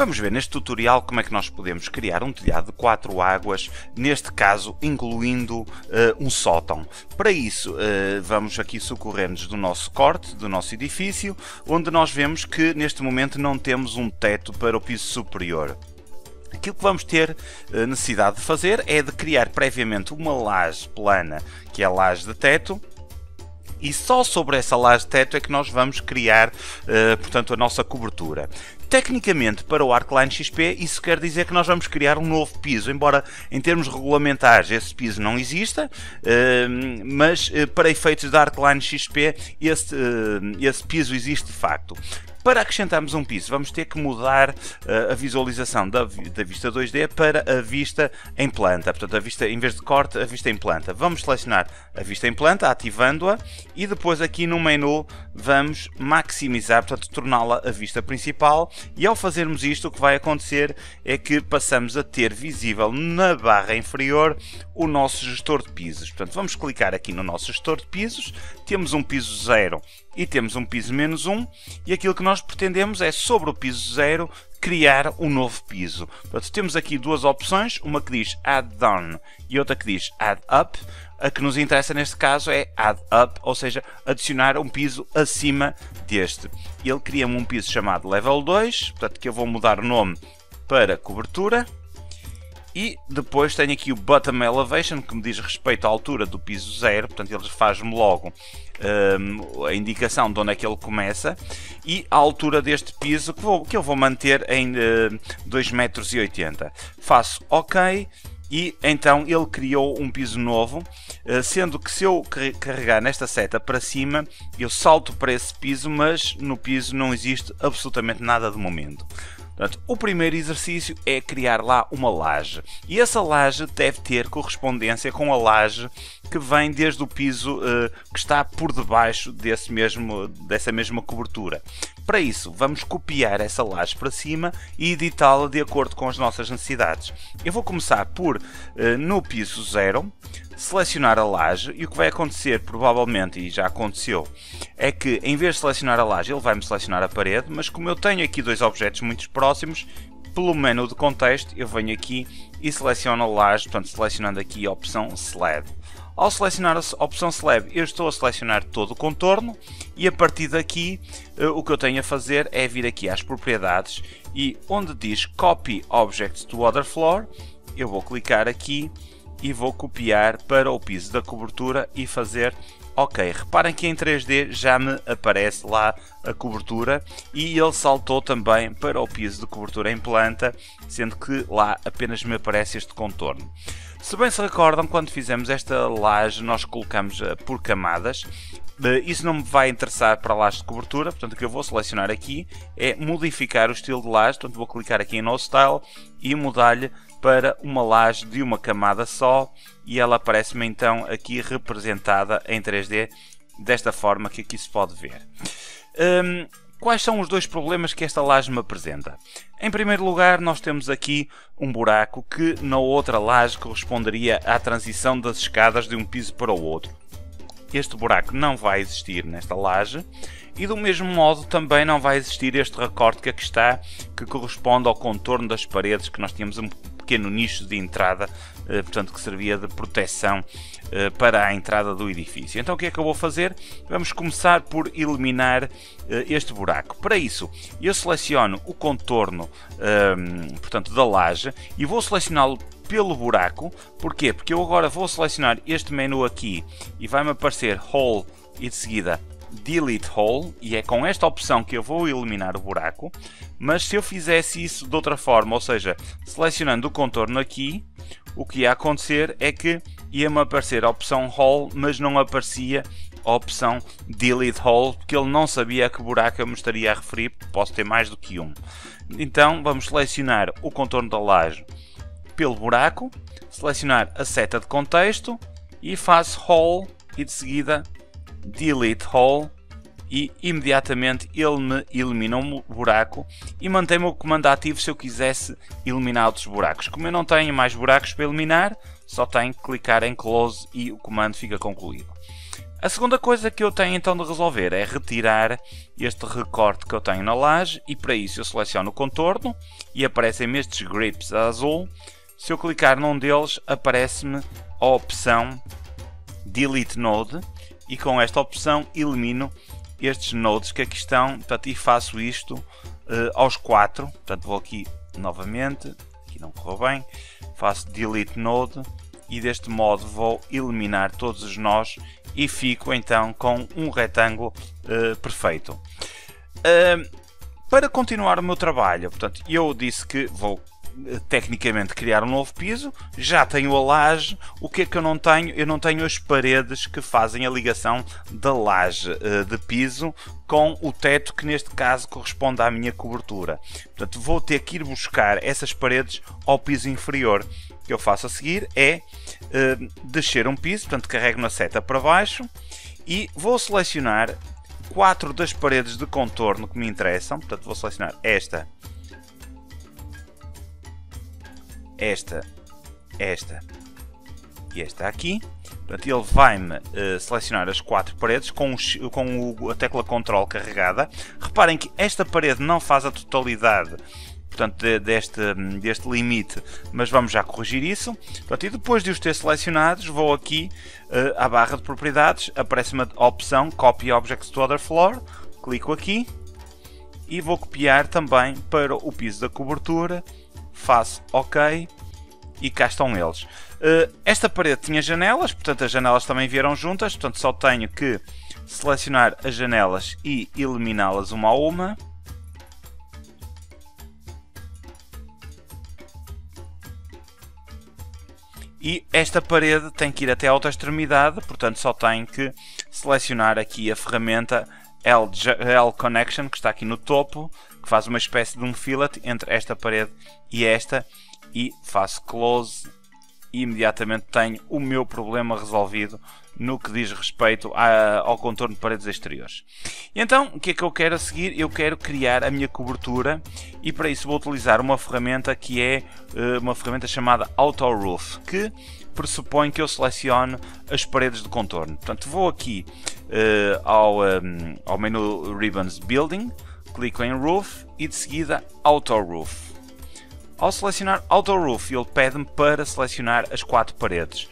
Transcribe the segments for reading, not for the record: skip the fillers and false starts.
Vamos ver neste tutorial como é que nós podemos criar um telhado de 4 águas, neste caso incluindo um sótão. Para isso vamos aqui socorrer-nos do nosso corte, do nosso edifício, onde nós vemos que neste momento não temos um teto para o piso superior. Aquilo que vamos ter necessidade de fazer é de criar previamente uma laje plana, que é a laje de teto, e só sobre essa laje de teto é que nós vamos criar, portanto, a nossa cobertura. Tecnicamente, para o Arcline XP, isso quer dizer que nós vamos criar um novo piso, embora em termos regulamentares esse piso não exista, mas para efeitos da Arcline XP esse piso existe de facto. Para acrescentarmos um piso, vamos ter que mudar a visualização da vista 2D para a vista em planta. Portanto, a vista, em vez de corte, a vista em planta. Vamos selecionar a vista em planta, ativando-a, e depois aqui no menu vamos maximizar, portanto, torná-la a vista principal. E ao fazermos isto, o que vai acontecer é que passamos a ter visível na barra inferior o nosso gestor de pisos. Portanto, vamos clicar aqui no nosso gestor de pisos, temos um piso 0 e temos um piso -1, e aquilo que nós pretendemos é, sobre o piso 0, criar um novo piso. Portanto, temos aqui duas opções, uma que diz Add Down e outra que diz Add Up. A que nos interessa neste caso é Add Up, ou seja, adicionar um piso acima deste. Ele cria-me um piso chamado Level 2, portanto que eu vou mudar o nome para Cobertura. E depois tenho aqui o Bottom Elevation, que me diz respeito à altura do piso 0, portanto ele faz-me logo a indicação de onde é que ele começa, e a altura deste piso que eu vou manter em 2,80 m. Faço OK. E então ele criou um piso novo, sendo que se eu carregar nesta seta para cima, eu salto para esse piso, mas no piso não existe absolutamente nada de momento. Portanto, o primeiro exercício é criar lá uma laje, e essa laje deve ter correspondência com a laje que vem desde o piso que está por debaixo dessa mesma cobertura. Para isso, vamos copiar essa laje para cima e editá-la de acordo com as nossas necessidades. Eu vou começar por, no piso 0, selecionar a laje, e o que vai acontecer, provavelmente, e já aconteceu, é que em vez de selecionar a laje, ele vai-me selecionar a parede, mas como eu tenho aqui dois objetos muito próximos, pelo menu de contexto, eu venho aqui e seleciono a laje, portanto, selecionando aqui a opção Slab. Ao selecionar a opção Slab, eu estou a selecionar todo o contorno, e a partir daqui o que eu tenho a fazer é vir aqui às propriedades, e onde diz Copy Object to Other Floor, eu vou clicar aqui e vou copiar para o piso da cobertura e fazer OK. Reparem que em 3D já me aparece lá a cobertura, e ele saltou também para o piso de cobertura em planta, sendo que lá apenas me aparece este contorno. Se bem se recordam, quando fizemos esta laje nós colocamos por camadas. Isso não me vai interessar para a laje de cobertura, portanto o que eu vou selecionar aqui é modificar o estilo de laje, portanto vou clicar aqui em No Style e mudar-lhe para uma laje de uma camada só, e ela aparece-me então aqui representada em 3D desta forma que aqui se pode ver. Quais são os dois problemas que esta laje me apresenta? Em primeiro lugar, nós temos aqui um buraco que na outra laje corresponderia à transição das escadas de um piso para o outro. Este buraco não vai existir nesta laje, e do mesmo modo também não vai existir este recorte que aqui está, que corresponde ao contorno das paredes, que nós tínhamos um pequeno nicho de entrada, portanto que servia de proteção para a entrada do edifício. Então o que é que eu vou fazer? Vamos começar por eliminar este buraco. Para isso eu seleciono o contorno portanto, da laje, e vou selecioná-lo pelo buraco. Porquê? Porque eu agora vou selecionar este menu aqui e vai-me aparecer Hole e de seguida Delete Hole, e é com esta opção que eu vou eliminar o buraco. Mas se eu fizesse isso de outra forma, ou seja, selecionando o contorno aqui, o que ia acontecer é que ia-me aparecer a opção Hole, mas não aparecia a opção Delete Hole, porque ele não sabia a que buraco eu me estaria a referir, posso ter mais do que um. Então vamos selecionar o contorno da laje pelo buraco, selecionar a seta de contexto e faço Hole e de seguida Delete Hole, e imediatamente ele me elimina um buraco e mantém-me o comando ativo se eu quisesse eliminar outros buracos. Como eu não tenho mais buracos para eliminar, só tenho que clicar em Close e o comando fica concluído. A segunda coisa que eu tenho então de resolver é retirar este recorte que eu tenho na laje, e para isso eu seleciono o contorno e aparecem-me estes grips a azul. Se eu clicar num deles, aparece-me a opção Delete Node, e com esta opção elimino estes nodes que aqui estão, portanto, e faço isto aos 4. Portanto, vou aqui novamente, aqui não correu bem, faço Delete Node e deste modo vou eliminar todos os nós e fico então com um retângulo perfeito. Para continuar o meu trabalho, portanto, eu disse que vou tecnicamente criar um novo piso, já tenho a laje. O que é que eu não tenho? Eu não tenho as paredes que fazem a ligação da laje de piso com o teto, que neste caso corresponde à minha cobertura. Portanto, vou ter que ir buscar essas paredes ao piso inferior. O que eu faço a seguir é descer um piso, portanto carrego na seta para baixo e vou selecionar 4 das paredes de contorno que me interessam. Portanto, vou selecionar esta, esta e esta aqui. Portanto, ele vai-me selecionar as 4 paredes com a tecla Ctrl carregada. Reparem que esta parede não faz a totalidade, portanto, deste limite, mas vamos já corrigir isso. Portanto, e depois de os ter selecionados, vou aqui à barra de propriedades, aparece-me a opção Copy Objects to Other Floor, clico aqui e vou copiar também para o piso da cobertura. Faço OK e cá estão eles. Esta parede tinha janelas, portanto as janelas também vieram juntas, portanto só tenho que selecionar as janelas e eliminá-las uma a uma. E esta parede tem que ir até a outra extremidade, portanto só tenho que selecionar aqui a ferramenta L Connection, que está aqui no topo, que faz uma espécie de um fillet entre esta parede e esta, e faço close e imediatamente tenho o meu problema resolvido no que diz respeito ao contorno de paredes exteriores. E então, o que é que eu quero a seguir? Eu quero criar a minha cobertura, e para isso vou utilizar uma ferramenta que é uma ferramenta chamada Auto Roof, que pressupõe que eu selecione as paredes de contorno. Portanto, vou aqui ao menu Ribbons Building, clico em Roof e de seguida Auto Roof. Ao selecionar Auto Roof, ele pede-me para selecionar as 4 paredes.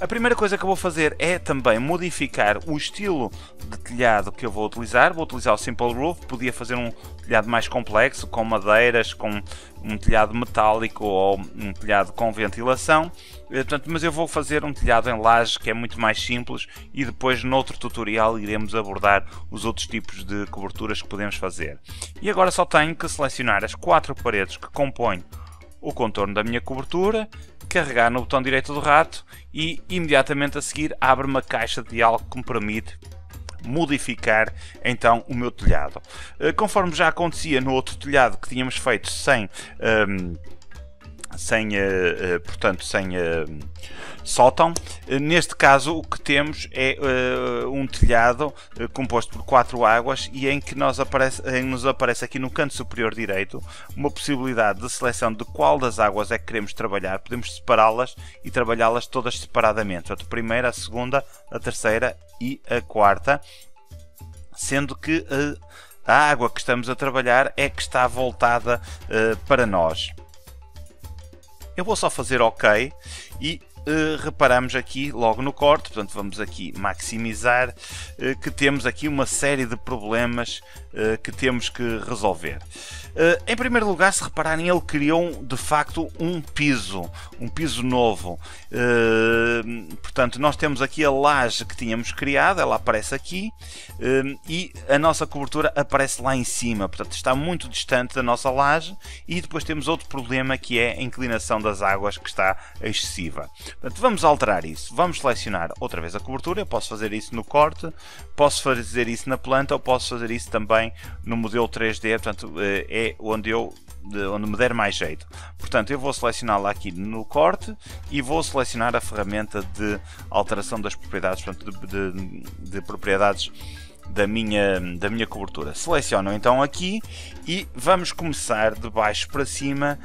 A primeira coisa que eu vou fazer é também modificar o estilo de telhado que eu vou utilizar. Vou utilizar o Simple Roof, podia fazer um telhado mais complexo, com madeiras, com um telhado metálico ou um telhado com ventilação. Portanto, mas eu vou fazer um telhado em laje que é muito mais simples, e depois noutro tutorial iremos abordar os outros tipos de coberturas que podemos fazer. E agora só tenho que selecionar as 4 paredes que compõem o contorno da minha cobertura, carregar no botão direito do rato e imediatamente a seguir abre uma caixa de diálogo que me permite modificar então o meu telhado. Conforme já acontecia no outro telhado que tínhamos feito sem sótão, neste caso o que temos é um telhado composto por 4 águas, e em que nos aparece aqui no canto superior direito uma possibilidade de seleção de qual das águas é que queremos trabalhar. Podemos separá-las e trabalhá-las todas separadamente, portanto, a primeira, a segunda, a terceira e a quarta, sendo que a água que estamos a trabalhar é que está voltada para nós. Eu vou só fazer OK e reparamos aqui logo no corte, portanto vamos aqui maximizar, que temos aqui uma série de problemas que temos que resolver. Em primeiro lugar, se repararem, ele criou de facto um piso novo. Portanto, nós temos aqui a laje que tínhamos criado, ela aparece aqui, e a nossa cobertura aparece lá em cima, portanto está muito distante da nossa laje. E depois temos outro problema, que é a inclinação das águas, que está excessiva. Portanto, vamos alterar isso. Vamos selecionar outra vez a cobertura. Eu posso fazer isso no corte, posso fazer isso na planta, ou posso fazer isso também no modelo 3D, portanto é onde me der mais jeito. Portanto, eu vou selecioná-la aqui no corte e vou selecionar a ferramenta de alteração das propriedades, portanto, de propriedades da minha cobertura. Seleciono então aqui e vamos começar de baixo para cima,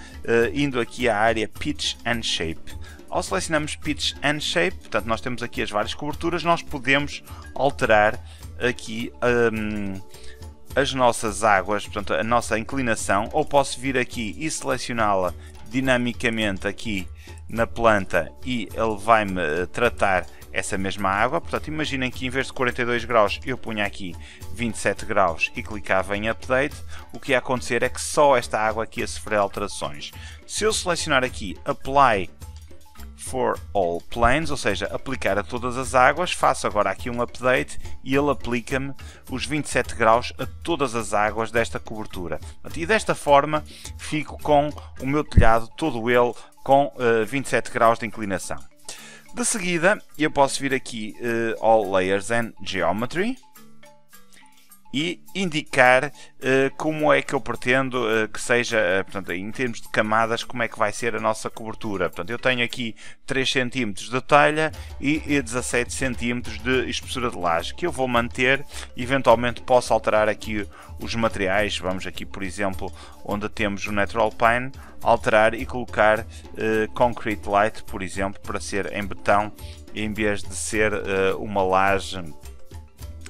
indo aqui à área Pitch and Shape. Ao selecionarmos Pitch and Shape, portanto nós temos aqui as várias coberturas, nós podemos alterar aqui as nossas águas, portanto a nossa inclinação, ou posso vir aqui e selecioná-la dinamicamente aqui na planta e ele vai-me tratar essa mesma água. Portanto, imaginem que em vez de 42 graus eu punha aqui 27 graus e clicava em Update. O que ia acontecer é que só esta água aqui ia sofrer alterações. Se eu selecionar aqui Apply for All Planes, ou seja, aplicar a todas as águas, faço agora aqui um Update e ele aplica-me os 27 graus a todas as águas desta cobertura. E desta forma fico com o meu telhado todo ele com 27 graus de inclinação. De seguida, eu posso vir aqui All Layers and Geometry e indicar como é que eu pretendo que seja, portanto, em termos de camadas, como é que vai ser a nossa cobertura. Portanto, eu tenho aqui 3 cm de telha e 17 cm de espessura de laje, que eu vou manter. Eventualmente posso alterar aqui os materiais. Vamos aqui, por exemplo, onde temos o Natural Pine, alterar e colocar Concrete Light, por exemplo, para ser em betão, em vez de ser uma laje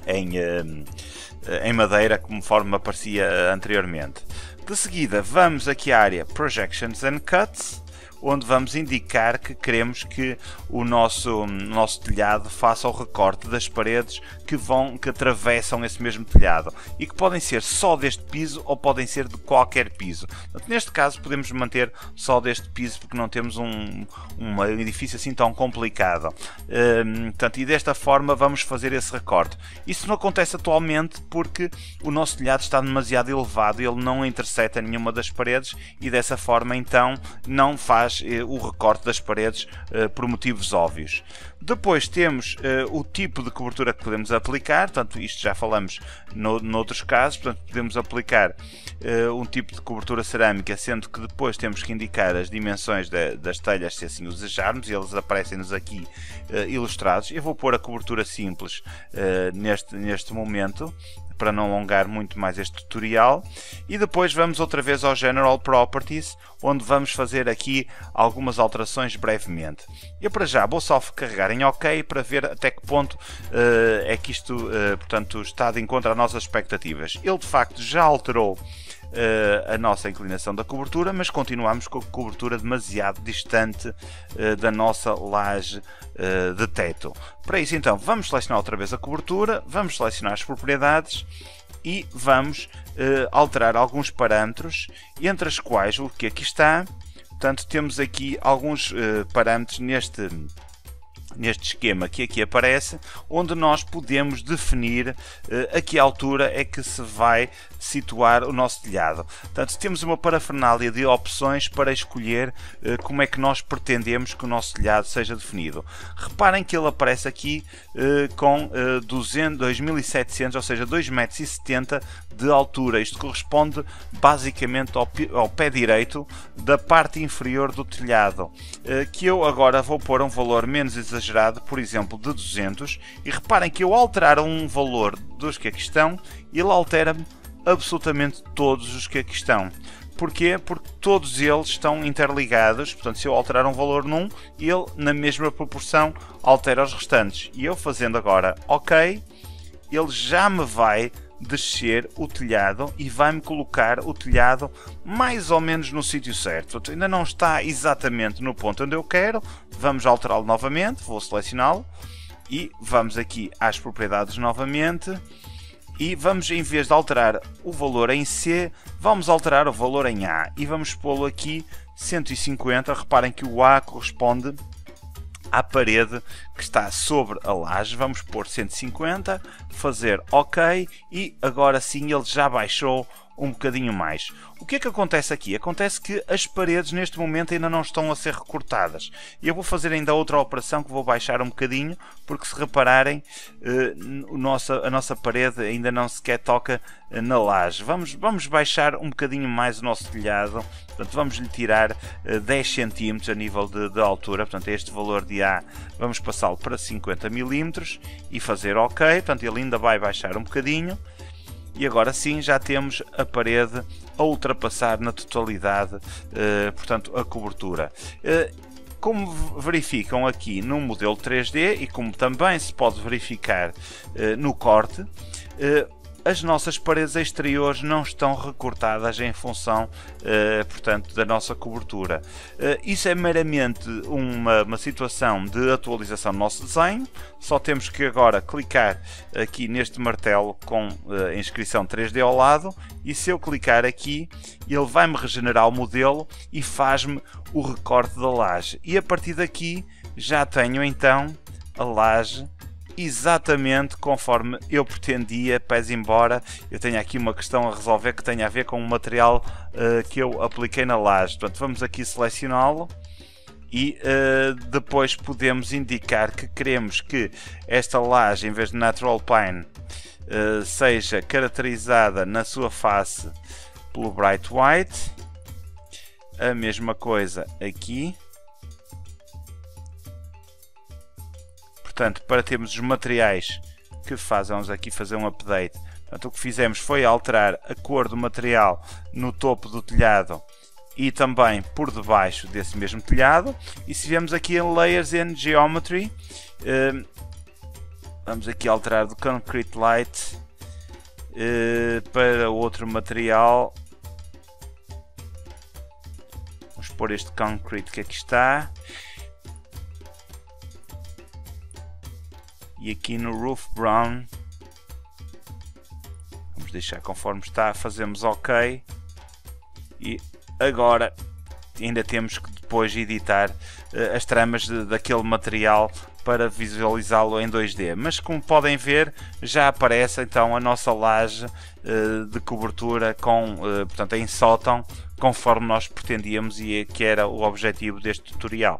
em madeira, conforme aparecia anteriormente. De seguida, vamos aqui à área Projections and Cuts, onde vamos indicar que queremos que o nosso telhado faça o recorte das paredes que atravessam esse mesmo telhado e que podem ser só deste piso ou podem ser de qualquer piso. Neste caso podemos manter só deste piso porque não temos um edifício assim tão complicado. E desta forma vamos fazer esse recorte. Isso não acontece atualmente porque o nosso telhado está demasiado elevado e ele não interseta nenhuma das paredes e dessa forma então não faz o recorte das paredes por motivos óbvios. Depois temos o tipo de cobertura que podemos aplicar, portanto isto já falamos noutros casos, portanto podemos aplicar um tipo de cobertura cerâmica, sendo que depois temos que indicar as dimensões das telhas se assim o desejarmos, e eles aparecem-nos aqui ilustrados. Eu vou pôr a cobertura simples neste momento, para não alongar muito mais este tutorial, e depois vamos outra vez ao General Properties, onde vamos fazer aqui algumas alterações brevemente. Eu para já vou só carregar em OK para ver até que ponto é que isto portanto, está de encontro às nossas expectativas. Ele de facto já alterou a nossa inclinação da cobertura, mas continuamos com a cobertura demasiado distante da nossa laje de teto. Para isso então vamos selecionar outra vez a cobertura, vamos selecionar as propriedades e vamos alterar alguns parâmetros, entre as quais o que aqui está. Portanto, temos aqui alguns parâmetros neste esquema que aqui aparece, onde nós podemos definir a que altura é que se vai situar o nosso telhado. Portanto, temos uma parafernália de opções para escolher como é que nós pretendemos que o nosso telhado seja definido. Reparem que ele aparece aqui com 2.700, ou seja, 2,70 m de altura. Isto corresponde basicamente ao pé direito da parte inferior do telhado, que eu agora vou pôr um valor menos exagerado, por exemplo de 200, e reparem que eu alterar um valor dos que aqui estão, ele altera-me absolutamente todos os que aqui estão. Porquê? Porque todos eles estão interligados, portanto se eu alterar um valor num, ele na mesma proporção altera os restantes. E eu fazendo agora OK, ele já me vai descer o telhado e vai-me colocar o telhado mais ou menos no sítio certo. Portanto, ainda não está exatamente no ponto onde eu quero. Vamos alterá-lo novamente, vou selecioná-lo e vamos aqui às propriedades novamente. E vamos, em vez de alterar o valor em C, vamos alterar o valor em A e vamos pô-lo aqui 150. Reparem que o A corresponde à parede que está sobre a laje. Vamos pôr 150, fazer OK e agora sim ele já baixou um bocadinho mais. O que é que acontece aqui? Acontece que as paredes neste momento ainda não estão a ser recortadas. E eu vou fazer ainda outra operação que vou baixar um bocadinho, porque se repararem, a nossa parede ainda não sequer toca na laje. Vamos baixar um bocadinho mais o nosso telhado, portanto vamos lhe tirar 10 cm a nível de altura, portanto este valor de A vamos passá-lo para 50 mm e fazer OK, portanto ele ainda vai baixar um bocadinho. E agora sim já temos a parede a ultrapassar na totalidade, portanto, a cobertura. Como verificam aqui no modelo 3D e como também se pode verificar no corte, as nossas paredes exteriores não estão recortadas em função, portanto, da nossa cobertura. Isso é meramente uma situação de atualização do nosso desenho. Só temos que agora clicar aqui neste martelo com a inscrição 3D ao lado, e se eu clicar aqui, ele vai-me regenerar o modelo e faz-me o recorte da laje. E a partir daqui já tenho então a laje exatamente conforme eu pretendia, pese embora eu tenha aqui uma questão a resolver que tem a ver com o material que eu apliquei na laje. Portanto, vamos aqui selecioná-lo e depois podemos indicar que queremos que esta laje, em vez de Natural Pine, seja caracterizada na sua face pelo Bright White. A mesma coisa aqui. Portanto, para termos os materiais que vamos aqui fazer um update. Portanto, o que fizemos foi alterar a cor do material no topo do telhado e também por debaixo desse mesmo telhado. E se viemos aqui em Layers and Geometry, vamos aqui alterar do Concrete Light para outro material. Vamos pôr este Concrete que aqui está. E aqui no Roof Brown, vamos deixar conforme está, fazemos OK. E agora ainda temos que depois editar as tramas daquele material para visualizá-lo em 2D. Mas como podem ver, já aparece então a nossa laje de cobertura portanto, em sótão, conforme nós pretendíamos e que era o objetivo deste tutorial.